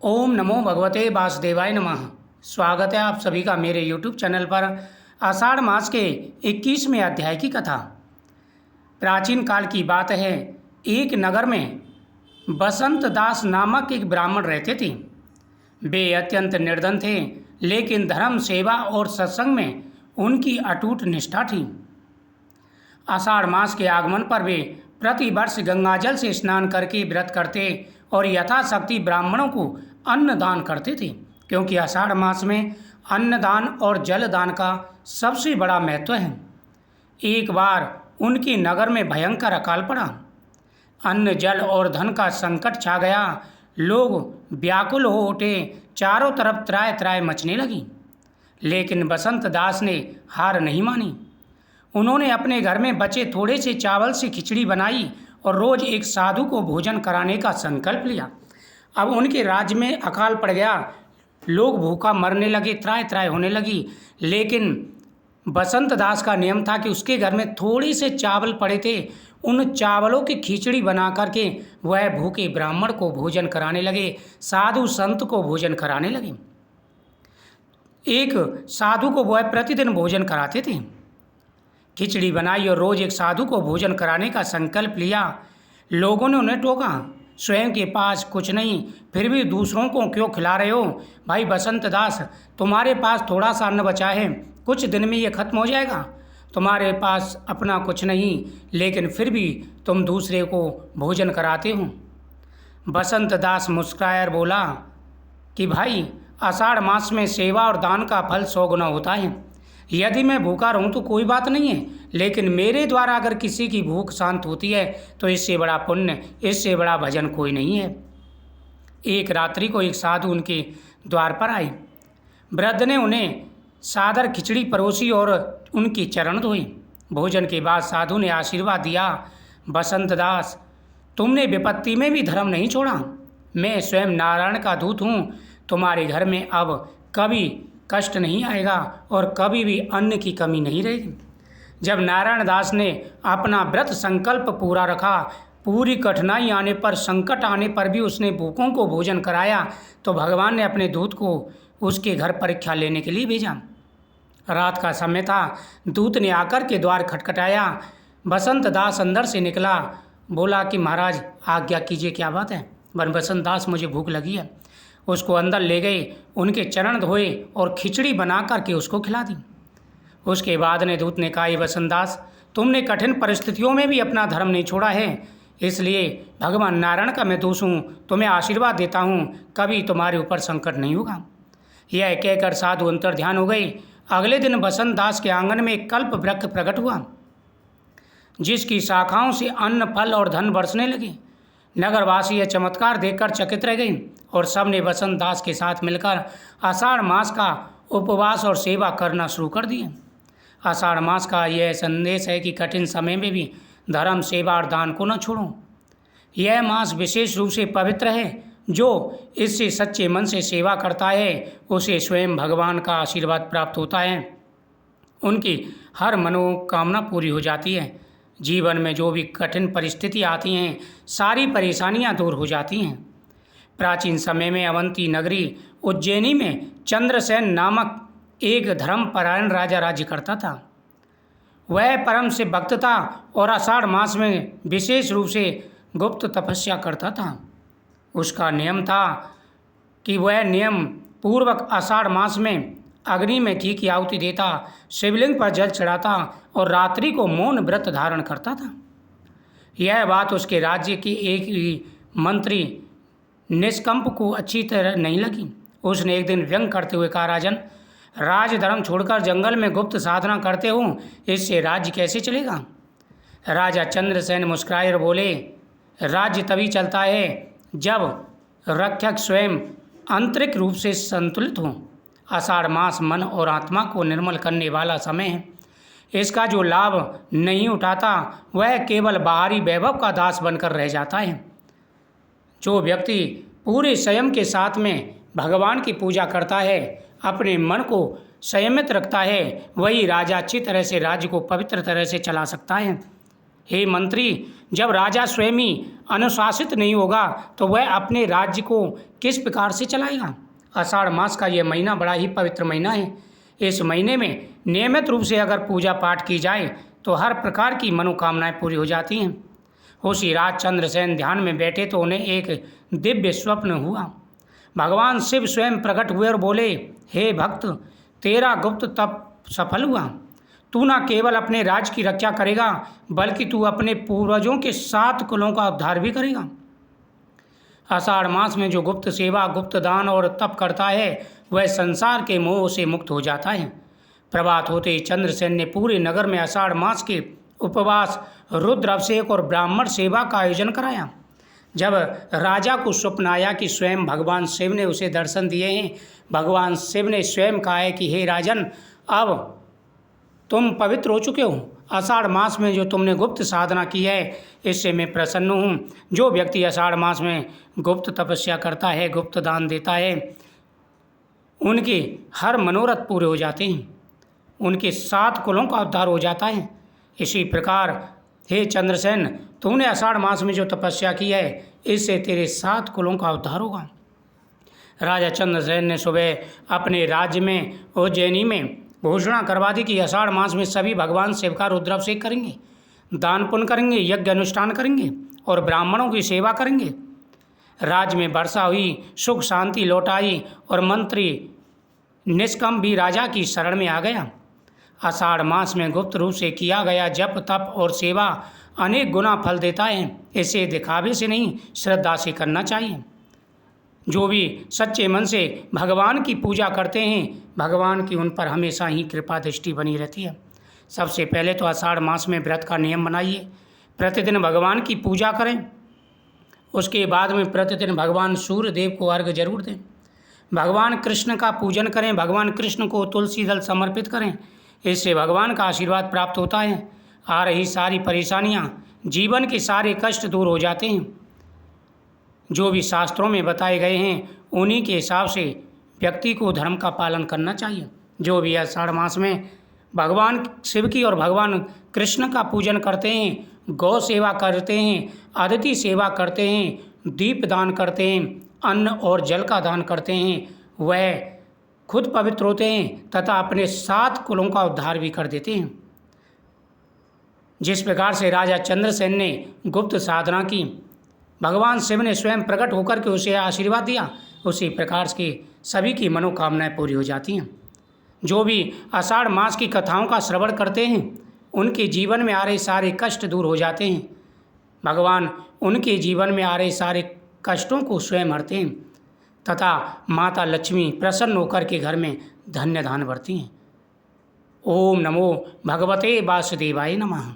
ओम नमो भगवते वासुदेवाय नमः। स्वागत है आप सभी का मेरे यूट्यूब चैनल पर। आषाढ़ मास के 21वें अध्याय की कथा। प्राचीन काल की बात है, एक नगर में बसंत दास नामक एक ब्राह्मण रहते थे। वे अत्यंत निर्धन थे, लेकिन धर्म, सेवा और सत्संग में उनकी अटूट निष्ठा थी। आषाढ़ मास के आगमन पर वे प्रतिवर्ष गंगाजल से स्नान करके व्रत करते और यथाशक्ति ब्राह्मणों को अन्न दान करते थे, क्योंकि आषाढ़ मास में अन्नदान और जल दान का सबसे बड़ा महत्व है। एक बार उनके नगर में भयंकर अकाल पड़ा। अन्न, जल और धन का संकट छा गया। लोग व्याकुल हो उठे, चारों तरफ त्राय त्राय मचने लगी। लेकिन बसंत दास ने हार नहीं मानी। उन्होंने अपने घर में बचे थोड़े से चावल से खिचड़ी बनाई और रोज एक साधु को भोजन कराने का संकल्प लिया। अब उनके राज्य में अकाल पड़ गया। लोग भूखा मरने लगे, त्राय त्राय होने लगी। लेकिन बसंत दास का नियम था कि उसके घर में थोड़े से चावल पड़े थे। उन चावलों की खिचड़ी बना करके वह भूखे ब्राह्मण को भोजन कराने लगे, साधु संत को भोजन कराने लगे। एक साधु को वह प्रतिदिन भोजन कराते थे। खिचड़ी बनाई और रोज एक साधु को भोजन कराने का संकल्प लिया। लोगों ने उन्हें टोका, स्वयं के पास कुछ नहीं, फिर भी दूसरों को क्यों खिला रहे हो? भाई बसंत दास, तुम्हारे पास थोड़ा सा अन्न बचा है, कुछ दिन में ये खत्म हो जाएगा। तुम्हारे पास अपना कुछ नहीं, लेकिन फिर भी तुम दूसरे को भोजन कराते हो। बसंत दास मुस्कुराया बोला कि भाई, आषाढ़ मास में सेवा और दान का फल 100 गुना होता है। यदि मैं भूखा रहूं तो कोई बात नहीं है, लेकिन मेरे द्वारा अगर किसी की भूख शांत होती है तो इससे बड़ा पुण्य, इससे बड़ा भजन कोई नहीं है। एक रात्रि को एक साधु उनके द्वार पर आए। वृद्ध ने उन्हें सादर खिचड़ी परोसी और उनके चरण धोए। भोजन के बाद साधु ने आशीर्वाद दिया, बसंत दास, तुमने विपत्ति में भी धर्म नहीं छोड़ा। मैं स्वयं नारायण का दूत हूँ। तुम्हारे घर में अब कभी कष्ट नहीं आएगा और कभी भी अन्न की कमी नहीं रहेगी। जब नारायण दास ने अपना व्रत संकल्प पूरा रखा, पूरी कठिनाई आने पर, संकट आने पर भी उसने भूखों को भोजन कराया, तो भगवान ने अपने दूत को उसके घर परीक्षा लेने के लिए भेजा। रात का समय था। दूत ने आकर के द्वार खटखटाया। बसंत दास अंदर से निकला, बोला कि महाराज आज्ञा कीजिए, क्या बात है? बसंत दास, मुझे भूख लगी है। उसको अंदर ले गए, उनके चरण धोए और खिचड़ी बना करके उसको खिला दी। उसके बाद ने दूत ने कहा, ये बसंत दास, तुमने कठिन परिस्थितियों में भी अपना धर्म नहीं छोड़ा है, इसलिए भगवान नारायण का मैं दोष हूँ, तुम्हें आशीर्वाद देता हूँ, कभी तुम्हारे ऊपर संकट नहीं होगा। यह कहकर साधु अंतर ध्यान हो गई। अगले दिन बसंत दास के आंगन में एक कल्प वृक्ष प्रकट हुआ, जिसकी शाखाओं से अन्न, फल और धन बरसने लगे। नगरवासी यह चमत्कार देखकर चकित रह गए और सब ने बसंत दास के साथ मिलकर आषाढ़ मास का उपवास और सेवा करना शुरू कर दिए। आषाढ़ मास का यह संदेश है कि कठिन समय में भी धर्म, सेवा और दान को न छोड़ो। यह मास विशेष रूप से पवित्र है। जो इससे सच्चे मन से सेवा करता है उसे स्वयं भगवान का आशीर्वाद प्राप्त होता है। उनकी हर मनोकामना पूरी हो जाती है। जीवन में जो भी कठिन परिस्थिति आती हैं, सारी परेशानियां दूर हो जाती हैं। प्राचीन समय में अवंती नगरी उज्जैनी में चंद्रसेन नामक एक धर्मपरायण राजा राज्य करता था। वह परम से भक्त था और आषाढ़ मास में विशेष रूप से गुप्त तपस्या करता था। उसका नियम था कि वह नियम पूर्वक आषाढ़ मास में अग्नि में घी की आहुति देता, शिवलिंग पर जल चढ़ाता और रात्रि को मौन व्रत धारण करता था। यह बात उसके राज्य की एक ही मंत्री निष्कंप को अच्छी तरह नहीं लगी। उसने एक दिन व्यंग करते हुए कहा, राजन, राजधर्म छोड़कर जंगल में गुप्त साधना करते हो, इससे राज्य कैसे चलेगा? राजा चंद्रसेन मुस्कुराए और बोले, राज्य तभी चलता है जब रक्षक स्वयं आंतरिक रूप से संतुलित हो। आषाढ़ मास मन और आत्मा को निर्मल करने वाला समय है। इसका जो लाभ नहीं उठाता वह केवल बाहरी वैभव का दास बनकर रह जाता है। जो व्यक्ति पूरे संयम के साथ में भगवान की पूजा करता है, अपने मन को संयमित रखता है, वही राजा अच्छी तरह से राज्य को पवित्र तरह से चला सकता है। हे मंत्री, जब राजा स्वयं ही अनुशासित नहीं होगा तो वह अपने राज्य को किस प्रकार से चलाएगा। आषाढ़ मास का यह महीना बड़ा ही पवित्र महीना है। इस महीने में नियमित रूप से अगर पूजा पाठ की जाए तो हर प्रकार की मनोकामनाएं पूरी हो जाती हैं। उसी रात चंद्रसेन ध्यान में बैठे तो उन्हें एक दिव्य स्वप्न हुआ। भगवान शिव स्वयं प्रकट हुए और बोले, हे भक्त, तेरा गुप्त तप सफल हुआ। तू न केवल अपने राज्य की रक्षा करेगा बल्कि तू अपने पूर्वजों के 7 कुलों का उद्धार भी करेगा। आषाढ़ मास में जो गुप्त सेवा, गुप्त दान और तप करता है वह संसार के मोह से मुक्त हो जाता है। प्रभात होते ही चंद्रसेन ने पूरे नगर में आषाढ़ मास के उपवास, रुद्र अभिषेक और ब्राह्मण सेवा का आयोजन कराया। जब राजा को स्वप्न आया कि स्वयं भगवान शिव ने उसे दर्शन दिए हैं, भगवान शिव ने स्वयं कहा है कि हे राजन, अब तुम पवित्र हो चुके हो। आषाढ़ मास में जो तुमने गुप्त साधना की है इससे मैं प्रसन्न हूँ। जो व्यक्ति आषाढ़ मास में गुप्त तपस्या करता है, गुप्त दान देता है, उनके हर मनोरथ पूरे हो जाते हैं, उनके 7 कुलों का उद्धार हो जाता है। इसी प्रकार हे चंद्रसेन, तूने आषाढ़ मास में जो तपस्या की है इससे तेरे 7 कुलों का उद्धार होगा। राजा चंद्रसेन ने सुबह अपने राज्य में उज्जैनी में घोषणा करवा दी कि आषाढ़ मास में सभी भगवान शिव का रुद्राभिषेक करेंगे, दान पुण्य करेंगे, यज्ञ अनुष्ठान करेंगे और ब्राह्मणों की सेवा करेंगे। राज्य में वर्षा हुई, सुख शांति लौट आई और मंत्री निष्कम भी राजा की शरण में आ गया। आषाढ़ मास में गुप्त रूप से किया गया जप, तप और सेवा अनेक गुना फल देता है। इसे दिखावे से नहीं, श्रद्धा से करना चाहिए। जो भी सच्चे मन से भगवान की पूजा करते हैं, भगवान की उन पर हमेशा ही कृपा दृष्टि बनी रहती है। सबसे पहले तो आषाढ़ मास में व्रत का नियम बनाइए, प्रतिदिन भगवान की पूजा करें। उसके बाद में प्रतिदिन भगवान सूर्य देव को अर्घ्य जरूर दें। भगवान कृष्ण का पूजन करें, भगवान कृष्ण को तुलसी दल समर्पित करें, इससे भगवान का आशीर्वाद प्राप्त होता है। आ रही सारी परेशानियां, जीवन के सारे कष्ट दूर हो जाते हैं। जो भी शास्त्रों में बताए गए हैं उन्हीं के हिसाब से व्यक्ति को धर्म का पालन करना चाहिए। जो भी आषाढ़ मास में भगवान शिव की और भगवान कृष्ण का पूजन करते हैं, गौ सेवा करते हैं, अतिथि सेवा करते हैं, दीप दान करते हैं, अन्न और जल का दान करते हैं, वह खुद पवित्र होते हैं तथा अपने 7 कुलों का उद्धार भी कर देते हैं। जिस प्रकार से राजा चंद्रसेन ने गुप्त साधना की, भगवान शिव ने स्वयं प्रकट होकर के उसे आशीर्वाद दिया, उसी प्रकार से सभी की मनोकामनाएं पूरी हो जाती हैं। जो भी आषाढ़ मास की कथाओं का श्रवण करते हैं उनके जीवन में आ रहे सारे कष्ट दूर हो जाते हैं। भगवान उनके जीवन में आ रहे सारे कष्टों को स्वयं हरते हैं तथा माता लक्ष्मी प्रसन्न होकर के घर में धन्य धान भरती हैं। ओम नमो भगवते वासुदेवाय नमः।